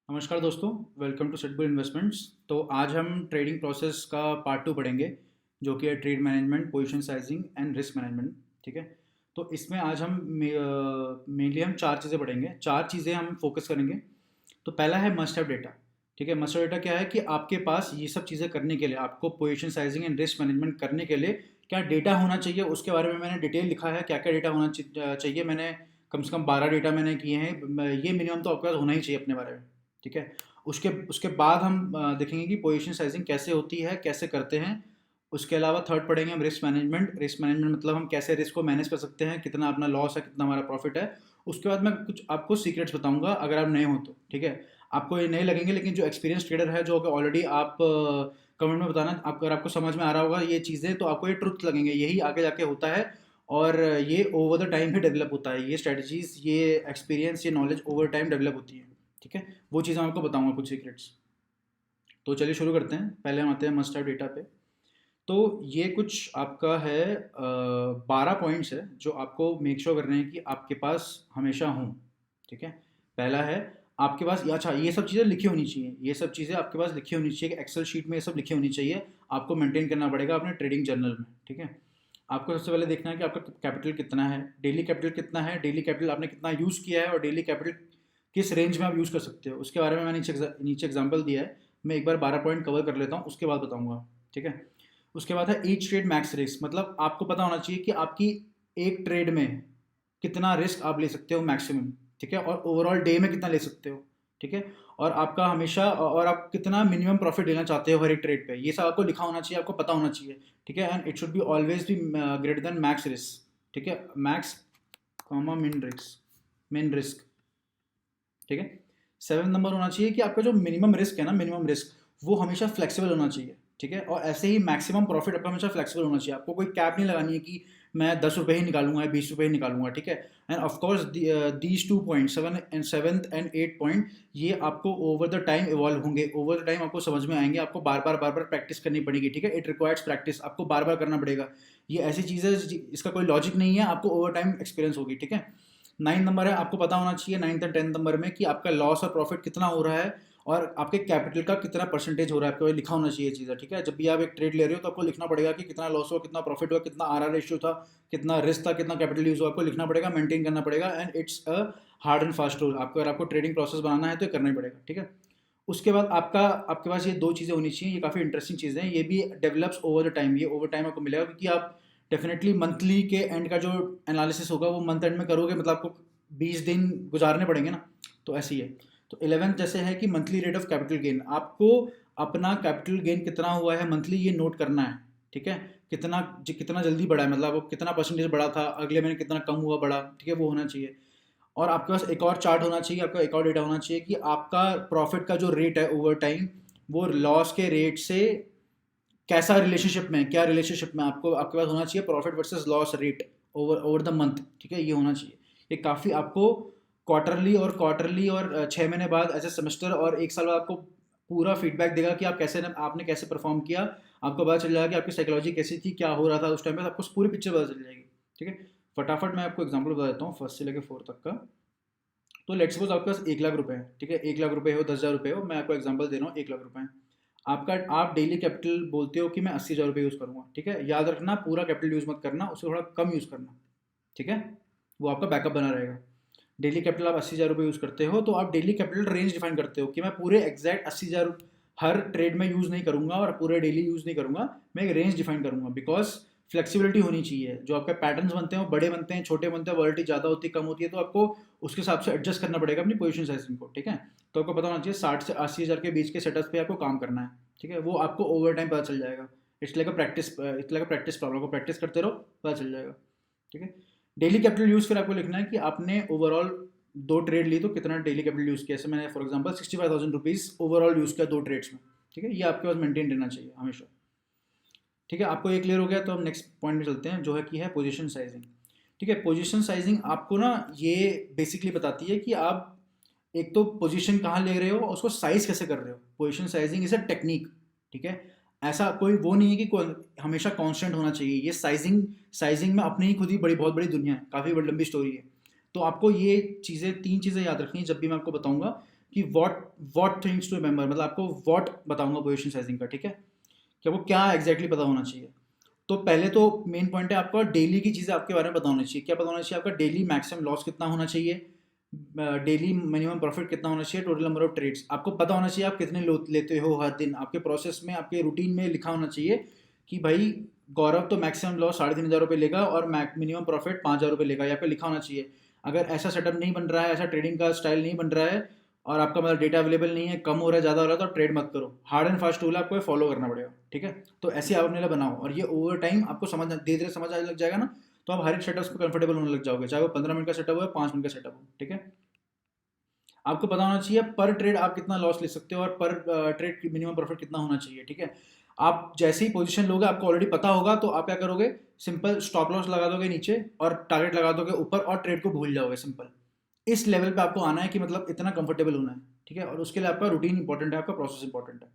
नमस्कार दोस्तों, welcome to सेटबुल investments. तो आज हम ट्रेडिंग प्रोसेस का पार्ट 2 पढ़ेंगे, जो कि है trade management, position sizing and risk management. ठीक है। तो इसमें आज हम मेनली हम चार चीज़ें पढ़ेंगे, चार चीज़ें हम फोकस करेंगे। तो पहला है मस्ट हैव डेटा। ठीक है, मस्ट हैव डेटा क्या है कि आपके पास ये सब चीज़ें करने के लिए, आपको position sizing and risk management करने के लिए क्या डेटा होना चाहिए, उसके बारे में मैंने डिटेल लिखा है। क्या क्या डेटा होना चाहिए, मैंने कम से कम 12 डेटा मैंने किए हैं। ये मिनिमम तो आपके पास होना ही चाहिए अपने बारे में। ठीक है। उसके उसके बाद हम देखेंगे कि पोजीशन साइजिंग कैसे होती है, कैसे करते हैं। उसके अलावा थर्ड पढ़ेंगे हम रिस्क मैनेजमेंट। रिस्क मैनेजमेंट मतलब हम कैसे रिस्क को मैनेज कर सकते हैं, कितना अपना लॉस है, कितना हमारा प्रॉफिट है। उसके बाद मैं कुछ आपको सीक्रेट्स बताऊंगा, अगर आप नए हो तो। ठीक है। आपको ये नए लगेंगे, लेकिन जो एक्सपीरियंस ट्रेडर है, जो ऑलरेडी आप कमेंट में बताना, आप अगर आपको समझ में आ रहा होगा ये चीज़ें, तो आपको ये ट्रुथ लगेंगे, यही आगे जाके होता है। और ये over the time he develop होता है, ये स्ट्रेटजीज, ये एक्सपीरियंस, ये नॉलेज ओवर टाइम डेवलप होती है। ठीक है। वो चीज़ मैं आपको बताऊंगा, कुछ सीक्रेट्स। तो चलिए शुरू करते हैं। पहले हम आते हैं मस्ट हैव डेटा पे। तो ये कुछ आपका है, 12 पॉइंट्स है जो आपको मेक श्योर करने हैं कि आपके पास हमेशा हों। ठीक है। पहला है, आपके पास अच्छा ये सब चीज़ें लिखी होनी चाहिए, ये सब चीज़ें आपके पास लिखी होनी चाहिए, एक्सेल शीट में ये सब लिखी होनी चाहिए। आपको मेंटेन करना पड़ेगा अपने ट्रेडिंग जर्नल में। ठीक है। आपको सबसे पहले देखना है कि आपका कैपिटल कितना है, डेली कैपिटल कितना है, डेली कैपिटल आपने कितना यूज़ किया है, और डेली कैपिटल किस रेंज में आप यूज़ कर सकते हो, उसके बारे में मैंने नीचे एग्जाम्पल दिया है। मैं एक बार 12 पॉइंट कवर कर लेता हूँ, उसके बाद बताऊँगा। ठीक है। उसके बाद है ईच ट्रेड मैक्स रिस्क, मतलब आपको पता होना चाहिए कि आपकी एक ट्रेड में कितना रिस्क आप ले सकते हो मैक्सिमम। ठीक है। और ओवरऑल डे में कितना ले सकते हो। ठीक है। और आपका हमेशा, और आप कितना मिनिमम प्रॉफिट लेना चाहते हो हर एक ट्रेड पे, ये सब आपको लिखा होना चाहिए, आपको पता होना चाहिए। ठीक है। And it should be always be greater than max risk. ठीक है। मैक्स कॉमा मिन रिस्क। ठीक है। 7 नंबर होना चाहिए कि आपका जो मिनिमम रिस्क है ना, मिनिमम रिस्क वो हमेशा फ्लेक्सिबल होना चाहिए। ठीक है। और ऐसे ही मैक्सिमम प्रॉफिट आपका हमेशा फ्लेक्सिबल होना चाहिए, आपको कोई कैप नहीं लगानी है कि मैं 10 रुपये ही निकालूंगा या 20 रुपये ही निकालूंगा। ठीक है। And of course these 2 point, seventh and 8 point, ये आपको ओवर द टाइम इवॉल्व होंगे, ओवर द टाइम आपको समझ में आएंगे, आपको बार बार प्रैक्टिस करनी पड़ेगी। ठीक है। इट रिक्वायर्स प्रैक्टिस, आपको बार बार करना पड़ेगा। ये ऐसी चीज़ है, इसका कोई लॉजिक नहीं है, आपको ओवर टाइम एक्सपीरियंस होगी। ठीक है। 9 नंबर है, आपको पता होना चाहिए 9th और 10th नंबर में कि आपका लॉस और प्रॉफिट कितना हो रहा है, और आपके कैपिटल का कितना परसेंटेज हो रहा है, आपको ये लिखा होना चाहिए चीज़ है। ठीक है। जब भी आप एक ट्रेड ले रहे हो तो आपको लिखना पड़ेगा कि कितना लॉस हुआ, कितना प्रॉफिट हुआ, कितना आर आर रेशियो था, कितना रिस्क था, कितना कैपिटल यूज हुआ, आपको लिखना पड़ेगा, मेंटेन करना पड़ेगा। And it's a hard and fast rule, आपको अगर आपको ट्रेडिंग प्रोसेस बनाना है तो ये करना ही पड़ेगा। ठीक है। उसके बाद आपके पास ये दो चीज़ें होनी चाहिए, ये काफ़ी इंटरेस्टिंग चीज़ें हैं, ये भी डेवलप्स ओवर द टाइम, ये ओवर टाइम आपको मिलेगा, क्योंकि आप डेफिनेटली मंथली के एंड का जो एनालिसिस होगा वो मंथ एंड में करोगे, मतलब आपको 20 दिन गुजारने पड़ेंगे ना। तो ऐसे ही है। तो 11th जैसे है कि monthly rate of capital gain, आपको अपना कैपिटल गेन कितना हुआ है मंथली ये नोट करना है। ठीक है। कितना जल्दी बढ़ा है, मतलब आपको कितना परसेंटेज बढ़ा था, अगले महीने कितना कम हुआ बढ़ा। ठीक है, वो होना चाहिए। और आपके पास एक और चार्ट होना चाहिए, आपका एक और डेटा होना चाहिए कि आपका प्रॉफिट का जो रेट है ओवर टाइम, वो लॉस के रेट से कैसा रिलेशनशिप में, क्या रिलेशनशिप में, आपको आपके पास होना चाहिए profit versus loss rate over over the month. ठीक है, ये होना चाहिए। ये काफ़ी आपको क्वार्टरली और 6 महीने बाद, ऐसे सेमेस्टर और 1 साल बाद आपको पूरा फीडबैक देगा कि आपने कैसे परफॉर्म किया। आपको पता चल जाएगा कि आपकी साइकोलॉजी कैसी थी, क्या हो रहा था उस टाइम पे, आपको पूरी पिक्चर पता चल जाएगी। ठीक है। फटाफट मैं आपको एग्जाम्पल बता देता हूँ, फर्स्ट से लेकर 4 तक का। तो लेट्स सपोज आपके पास 1 लाख रुपए है। ठीक है। 1 लाख रुपए हो, 10,000 रुपये हो, मैं आपको एग्जाम्पल दे रहा हूँ, 1 लाख रुपए है आपका। आप डेली कैपिटल बोलते हो कि मैं 80,000 रुपये यूज़ करूँगा। ठीक है। याद रखना, पूरा कैपिटल यूज़ मत करना, उससे थोड़ा कम यूज़ करना। ठीक है। वो आपका बैकअप बना रहेगा। डेली कैपिटल आप 80,000 रुपये यूज़ करते हो, तो आप डेली कैपिटल रेंज डिफाइन करते हो कि मैं पूरे एग्जैक्ट 80,000 हर ट्रेड में यूज़ नहीं करूँगा और पूरे डेली यूज़ नहीं करूँगा, मैं एक रेंज डिफाइन करूँगा। बिकॉज फ्लेक्सिबिलिटी होनी चाहिए, जो आपके पैटर्न्स बनते हैं वो बड़े बनते हैं, छोटे बनते हैं, वॉलिटी ज़्यादा होती है, कम होती है, तो आपको उसके हिसाब से एडजस्ट करना पड़ेगा अपनी पोजीशन साइजिंग को। ठीक है। तो आपको पता होना चाहिए 60 से 80,000 के बीच के सेटअप पे आपको काम करना है। ठीक है। वो आपको ओवर टाइम पता चल जाएगा। It's like a practice problem, को प्रैक्टिस करते रहो, पता चल जाएगा। ठीक है। डेली कैपिटल यूज़ फिर आपको लिखना है कि आपने ओवरऑल 2 ट्रेड ली तो कितना डेली कैपिटल यूज़ किया। जैसे मैंने for example 65,000 rupees overall use किया 2 ट्रेड्स में। ठीक है। ये आपके पास मेंटेन रहना चाहिए हमेशा। ठीक है। आपको ये क्लियर हो गया, तो हम नेक्स्ट पॉइंट में चलते हैं, जो है कि है पोजीशन साइजिंग। ठीक है। पोजीशन साइजिंग आपको ना ये बेसिकली बताती है कि आप एक तो पोजीशन कहाँ ले रहे हो और उसको साइज कैसे कर रहे हो। Position sizing is a technique. ठीक है। ऐसा कोई वो नहीं है कि हमेशा कांस्टेंट होना चाहिए। ये साइजिंग साइजिंग में अपनी ही खुद ही बहुत बड़ी दुनिया है, काफ़ी बड़ी लंबी स्टोरी है। तो आपको ये चीज़ें 3 चीज़ें याद रखनी है जब भी मैं आपको बताऊंगा कि व्हाट थिंग्स टू रिमेंबर, मतलब आपको व्हाट बताऊंगा पोजीशन साइजिंग का, ठीक है, कि आपको क्या एग्जैक्टली पता होना चाहिए। तो पहले तो मेन पॉइंट है आपका डेली की चीज़ें आपके बारे में पता होनी चाहिए। क्या पता होना चाहिए? आपका डेली मैक्सिमम लॉस कितना होना चाहिए, डेली मिनिमम प्रॉफिट कितना होना चाहिए, टोटल नंबर ऑफ ट्रेड्स आपको पता होना चाहिए, आप कितने लेते हो हर दिन, आपके प्रोसेस में आपके रूटीन में लिखा होना चाहिए कि भाई गौरव तो मैक्सिमम लॉस 3,500 रुपये लेगा और मिनिमम प्रॉफिट 5,000 रुपये लेगा, यहाँ पे लिखा होना चाहिए। अगर ऐसा सेटअप नहीं बन रहा है, ऐसा ट्रेडिंग का स्टाइल नहीं बन रहा है और आपका मतलब डेटा अवेलेबल नहीं है, कम हो रहा है ज़्यादा हो रहा है, तो ट्रेड मत करो। हार्ड एंड फास्ट रूल आपको फॉलो करना पड़ेगा, ठीक है। तो ऐसे आप अपने लिए बनाओ और ये ओवर टाइम आपको समझ धीरे धीरे समझ आने लग जाएगा ना, तो आप हर एक सेटअप को कंफर्टेबल होने लग जाओगे, चाहे वो 15 मिनट का सेटअप हो या 5 मिनट का सेटअप हो, ठीक है। आपको पता होना चाहिए पर ट्रेड आप कितना लॉस ले सकते हो और पर ट्रेड मिनिमम प्रॉफिट कितना होना चाहिए, ठीक है। आप जैसे ही पोजीशन लोगे आपको ऑलरेडी पता होगा, तो आप क्या करोगे, सिंपल स्टॉप लॉस लगा दोगे नीचे और टारगेट लगा दोगे ऊपर और ट्रेड को भूल जाओगे, सिंपल। इस लेवल पे आपको आना है कि मतलब इतना कंफर्टेबल होना है, ठीक है। और उसके लिए आपका रूटीन इंपॉर्टेंट है, आपका प्रोसेस इंपॉर्टेंट है।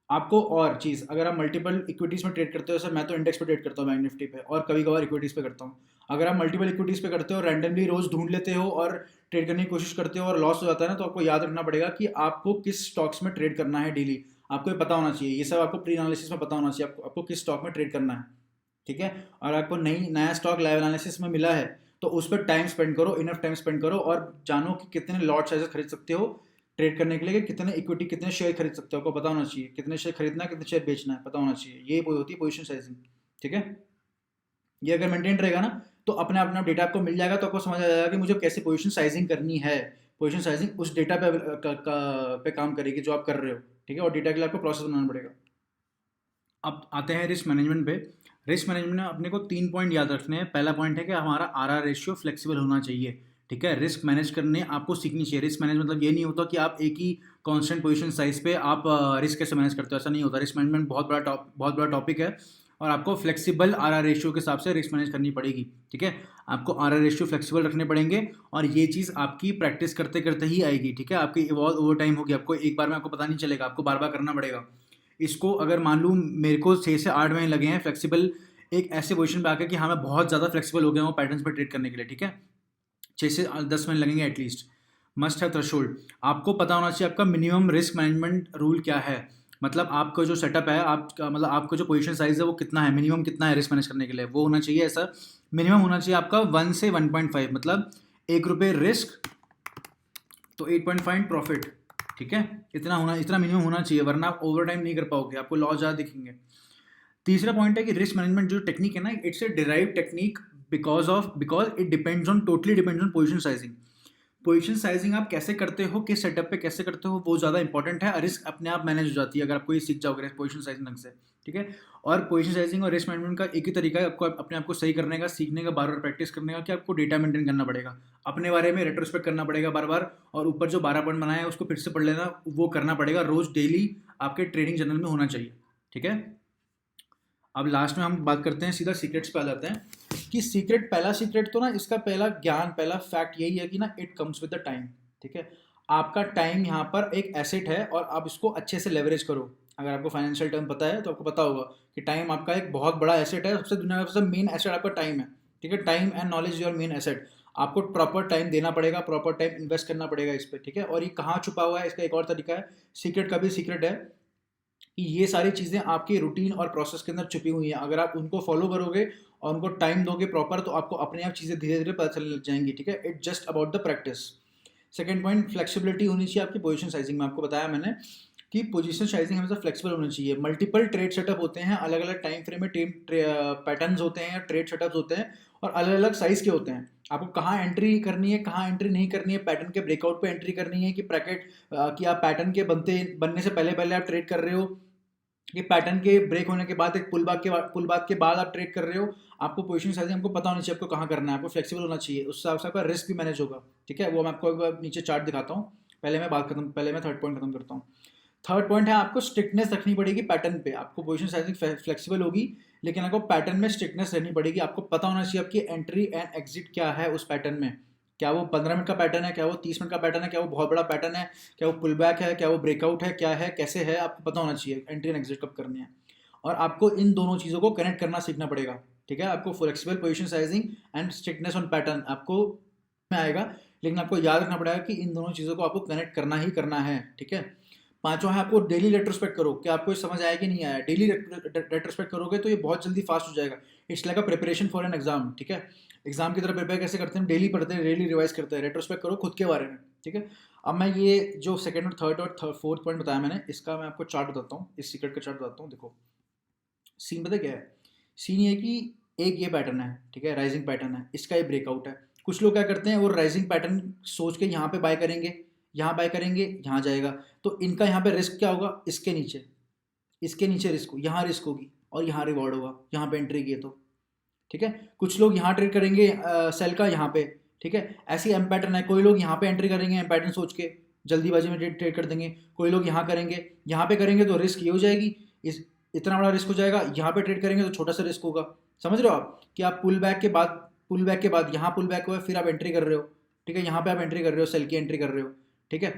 आपको और चीज़, अगर आप मल्टीपल इक्विटीज़ में ट्रेड करते हो, सर मैं तो इंडेक्स पे ट्रेड करता हूँ, बैंक निफ्टी पे, और कभी कभार इक्विटीज़ पे करता हूँ। अगर आप मल्टीपल इक्विटीज़ पे करते हो, रैंडमली रोज़ ढूंढ लेते हो और ट्रेड करने की कोशिश करते हो और लॉस हो जाता है ना, तो आपको याद रखना पड़ेगा कि आपको किस स्टॉक्स में ट्रेड करना है डेली। आपको ये पता होना चाहिए, ये सब आपको प्री एनालिसिस में पता होना चाहिए, आपको किस स्टॉक में ट्रेड करना है, ठीक है। और आपको नया स्टॉक लाइव एनालिसिस में मिला है, तो उस पर टाइम स्पेंड करो, इनफ टाइम स्पेंड करो और जानो कि कितने लॉट साइजेस खरीद सकते हो ट्रेड करने के लिए, कि कितने इक्विटी कितने शेयर खरीद सकते हो, आपको पता होना चाहिए, कितने शेयर खरीदना है कितने शेयर बेचना है, पता होना चाहिए। ये होती है पोजीशन साइजिंग, ठीक है। ये अगर मेंटेन रहेगा ना, तो अपने अपना डेटा आपको मिल जाएगा, तो आपको समझ आ जाएगा कि मुझे कैसे पोजीशन साइजिंग करनी है। पोजीशन साइजिंग उस डेटा पे काम करेगी जो आप कर रहे हो, ठीक है। और डेटा के लिए आपको प्रोसेस बनाना पड़ेगा। अब आते हैं रिस्क मैनेजमेंट पे। रिस्क मैनेजमेंट में अपने को 3 पॉइंट याद रखने हैं। पहला पॉइंट है कि हमारा आरआर रेशियो फ्लेक्सिबल होना चाहिए, ठीक है। रिस्क मैनेज करने आपको सीखनी चाहिए। रिस्क मैनेज मतलब ये नहीं होता कि आप एक ही कांस्टेंट पोजीशन साइज पे आप रिस्क कैसे मैनेज करते हो, ऐसा नहीं होता। रिस्क मैनेजमेंट बहुत बड़ा टॉपिक है और आपको फ्लेक्सिबल आरआर रेशियो के हिसाब से रिस्क मैनेज करनी पड़ेगी, ठीक है। आपको आरआर रेशियो फ्लेक्सिबल रखने पड़ेंगे और ये चीज़ आपकी प्रैक्टिस करते करते ही आएगी, ठीक है। आपकी इवॉल्व ओवर टाइम होगी, आपको एक बार में आपको पता नहीं चलेगा, आपको बार बार करना पड़ेगा इसको। अगर मान लूँ मेरे को 6 से 8 महीने लगे हैं फ्लेक्सिबल एक ऐसे पोजीशन पे आकर कि हाँ मैं बहुत ज़्यादा फ्लेक्सिबल हो गया हूँ पैटर्न्स पर ट्रेड करने के लिए, ठीक है। 6 से 10 महीने लगेंगे एटलीस्ट। मस्ट है थ्रेशोल्ड। आपको पता होना चाहिए आपका मिनिमम रिस्क मैनेजमेंट रूल क्या है, मतलब आपका जो सेटअप है, आपका मतलब आपका जो पोजीशन साइज है वो कितना है, मिनिमम कितना है रिस्क मैनेज करने के लिए, वो होना चाहिए ऐसा। मिनिमम होना चाहिए आपका 1 से 1.5, मतलब ₹1 रिस्क तो 8.5 प्रॉफिट, ठीक है। इतना मिनिमम होना चाहिए, वरना आप ओवर टाइम नहीं कर पाओगे, आपको लॉस ज़्यादा दिखेंगे। तीसरा पॉइंट है कि रिस्क मैनेजमेंट जो टेक्निक है ना, it's a derive technique because it depends on totally depends on position sizing. Position sizing आप कैसे करते हो, किस सेटअप पे कैसे करते हो, वो ज़्यादा इंपॉर्टेंट है। रिस्क अपने आप मैनेज हो जाती है अगर आपको ये सीख जाओगे पोजीशन साइजिंग ढंग से, ठीक है। और पोजीशन साइजिंग और रिस्क मैनेजमेंट का एक ही तरीका है आपको अपने आप को सही करने का, सीखने का, बार बार प्रैक्टिस करने का, कि आपको डेटा मेंटेन करना पड़ेगा, अपने बारे में रेट्रोस्पेक्ट करना पड़ेगा बार बार, और ऊपर जो 12 पॉइंट बनाया है उसको फिर से पढ़ लेना, वो करना पड़ेगा रोज डेली, आपके ट्रेडिंग जर्नल में होना चाहिए, ठीक है। अब लास्ट में हम बात करते हैं, सीधा सीक्रेट्स पे आ जाते हैं कि पहला सीक्रेट तो ना, इसका पहला ज्ञान, पहला फैक्ट यही है कि ना, it comes with the time, ठीक है। आपका टाइम यहाँ पर एक एसेट है और आप इसको अच्छे से लेवरेज करो। अगर आपको फाइनेंशियल टर्म पता है तो आपको पता होगा कि टाइम आपका एक बहुत बड़ा एसेट है, सबसे दुनिया का सबसे मेन एसेट आपका टाइम है, ठीक है। Time and knowledge your main asset. आपको प्रॉपर टाइम देना पड़ेगा, प्रॉपर टाइम इन्वेस्ट करना पड़ेगा इस पर, ठीक है। और ये कहाँ छुपा हुआ है, इसका एक और तरीका है, सीक्रेट का भी सीक्रेट है कि ये सारी चीज़ें आपके रूटीन और प्रोसेस के अंदर छुपी हुई हैं। अगर आप उनको फॉलो करोगे और उनको टाइम दोगे प्रॉपर, तो आपको अपने आप चीज़ें धीरे धीरे पता चलने लग जाएंगी, ठीक है। It just about the practice. Second point, flexibility होनी चाहिए आपकी पोजीशन साइजिंग में। आपको बताया मैंने कि पोजीशन साइजिंग हमेशा फ्लेक्सिबल होनी चाहिए। मल्टीपल ट्रेड सेटअप होते हैं, अलग अलग टाइम फ्रेम में पैटर्न्स होते हैं, ट्रेड सेटअप्स होते हैं और अलग अलग साइज के होते हैं। आपको कहाँ एंट्री करनी है, कहाँ एंट्री नहीं करनी है, पैटर्न के ब्रेकआउट पे एंट्री करनी है कि ब्रैकेट कि आप पैटर्न के बनने से पहले पहले आप ट्रेड कर रहे हो, ये पैटर्न के ब्रेक होने के बाद एक पुल बैक के बाद आप ट्रेड कर रहे हो। आपको पोजीशन साइजिंग आपको पता होनी चाहिए आपको कहाँ करना है, आपको फ्लेक्सिबल होना चाहिए, उससे आपका रिस्क भी मैनेज होगा, ठीक है। वो मैं आपको एक बार नीचे चार्ट दिखाता हूँ। पहले मैं थर्ड पॉइंट खत्म करता हूँ। थर्ड पॉइंट है, आपको स्ट्रिक्टनेस रखनी पड़ेगी पैटर्न पे। आपको पोजीशन साइजिंग फ्लेक्सिबल होगी, लेकिन आपको पैटर्न में स्ट्रिक्टनेस रहनी पड़ेगी। आपको पता होना चाहिए आपकी एंट्री एंड एग्जिट क्या है उस पैटर्न में। क्या वो 15 मिनट का पैटर्न है, क्या वो 30 मिनट का पैटर्न है, क्या वो बहुत बड़ा पैटर्न है, क्या वो पुल बैक है, क्या वो ब्रेकआउट है, क्या है, कैसे है, आपको पता होना चाहिए एंट्री एंड एग्जिट कब करनी है। और आपको इन दोनों चीज़ों को कनेक्ट करना सीखना पड़ेगा, ठीक है। आपको flexible position sizing and strictness on pattern आपको में आएगा, लेकिन आपको याद रखना पड़ेगा कि इन दोनों चीज़ों को आपको कनेक्ट करना ही करना है, ठीक है। पांचवा है आपको डेली रेट्रोस्पेक्ट करो कि आपको ये समझ आया कि नहीं आया। डेली रेट्रोस्पेक्ट करोगे तो ये बहुत जल्दी फास्ट हो जाएगा। It's like a preparation for an exam, ठीक है। एग्जाम की तरह प्रिपेयर कैसे करते हैं, डेली पढ़ते हैं, डेली रिवाइज करते हैं, रेट्रोस्पेक्ट करो खुद के बारे में, ठीक है। अब मैं ये जो सेकंड और थर्ड और फोर्थ पॉइंट बताया मैंने, इसका मैं आपको चार्ट बताता हूँ, इस सीक्रेट का चार्ट बताता हूँ। देखो सीन पता क्या है, सीन ये कि एक ये पैटर्न है, ठीक है, राइजिंग पैटर्न है, इसका ये ब्रेकआउट है। कुछ लोग क्या करते हैं, वो राइजिंग पैटर्न सोच के यहाँ पे बाय करेंगे, यहाँ बाय करेंगे, यहाँ जाएगा, तो इनका यहाँ पे रिस्क क्या होगा, इसके नीचे रिस्क हो, यहाँ रिस्क होगी और यहाँ रिवॉर्ड होगा, यहाँ पे एंट्री किए तो, ठीक है। कुछ लोग यहाँ ट्रेड करेंगे सेल का यहाँ पे, ठीक है। ऐसी एम पैटर्न है, कोई लोग यहाँ पे एंट्री करेंगे एम पैटर्न सोच के, जल्दीबाजी में ट्रेड कर देंगे। कोई लोग यहाँ करेंगे, यहाँ पे करेंगे तो रिस्क ये हो जाएगी, इस इतना बड़ा रिस्क हो जाएगा। यहाँ पे ट्रेड करेंगे तो छोटा सा रिस्क होगा। समझ रहे हो आप कि आप पुल बैक के बाद यहाँ पुल बैक हुआ, फिर आप एंट्री कर रहे हो, ठीक है, यहाँ पे आप एंट्री कर रहे हो, सेल की एंट्री कर रहे हो, ठीक है।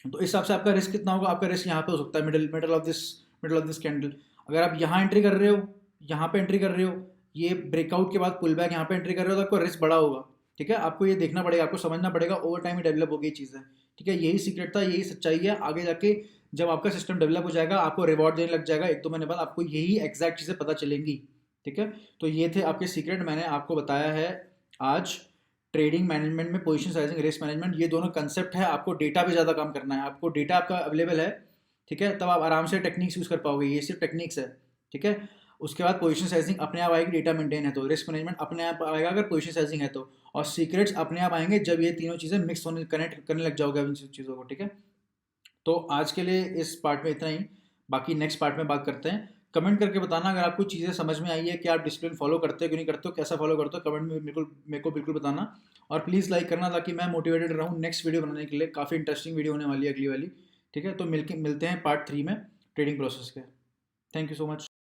तो इस हिसाब से आपका रिस्क कितना होगा, आपका रिस्क यहाँ पे हो सकता है मिडल ऑफ दिस कैंडल। अगर आप यहाँ एंट्री कर रहे हो, यहाँ पे एंट्री कर रहे हो, ये ब्रेकआउट के बाद पुल बैक यहाँ पे एंट्री कर रहे हो, तो आपका रिस्क बड़ा होगा, ठीक है। आपको ये देखना पड़ेगा, आपको समझना पड़ेगा, ओवर टाइम ही डेवलप होगी ये चीज़ें, ठीक है। यही सीक्रेट था, यही सच्चाई है। आगे जाके जब आपका सिस्टम डेवलप हो जाएगा, आपको रिवॉर्ड देने लग जाएगा, एक दो महीने बाद आपको यही एग्जैक्ट चीज़ें पता चलेंगी, ठीक है। तो ये थे आपके सीक्रेट, मैंने आपको बताया है आज। ट्रेडिंग मैनेजमेंट में पोजीशन साइजिंग, रिस्क मैनेजमेंट, ये दोनों कंसेप्ट है। आपको डेटा पे ज़्यादा काम करना है, आपको डेटा आपका अवेलेबल है, ठीक है, तब आप आराम से टेक्निक्स यूज़ कर पाओगे। ये सिर्फ टेक्निक्स है, ठीक है। उसके बाद पोजीशन साइजिंग अपने आप आएगी, डेटा मेंटेन है तो। रिस्क मैनेजमेंट अपने आप आएगा अगर पोजीशन साइजिंग है तो। और सीक्रेट्स अपने आप आएंगे जब ये तीनों चीज़ें मिक्स होने, कनेक्ट करने लग जाओगे इन चीज़ों को, ठीक है। तो आज के लिए इस पार्ट में इतना ही, बाकी नेक्स्ट पार्ट में बात करते हैं। कमेंट करके बताना अगर आपको चीज़ें समझ में आई है कि आप डिसिप्लिन फॉलो करते हो कि नहीं करते हो, कैसा फॉलो करते हो, कमेंट में मेरे को बिल्कुल बताना। और प्लीज़ लाइक करना ताकि मैं मोटिवेटेड रहूँ नेक्स्ट वीडियो बनाने के लिए। काफ़ी इंटरेस्टिंग वीडियो होने वाली है अगली वाली, ठीक है। तो मिलते हैं पार्ट 3 में ट्रेडिंग प्रोसेस के। Thank you so much.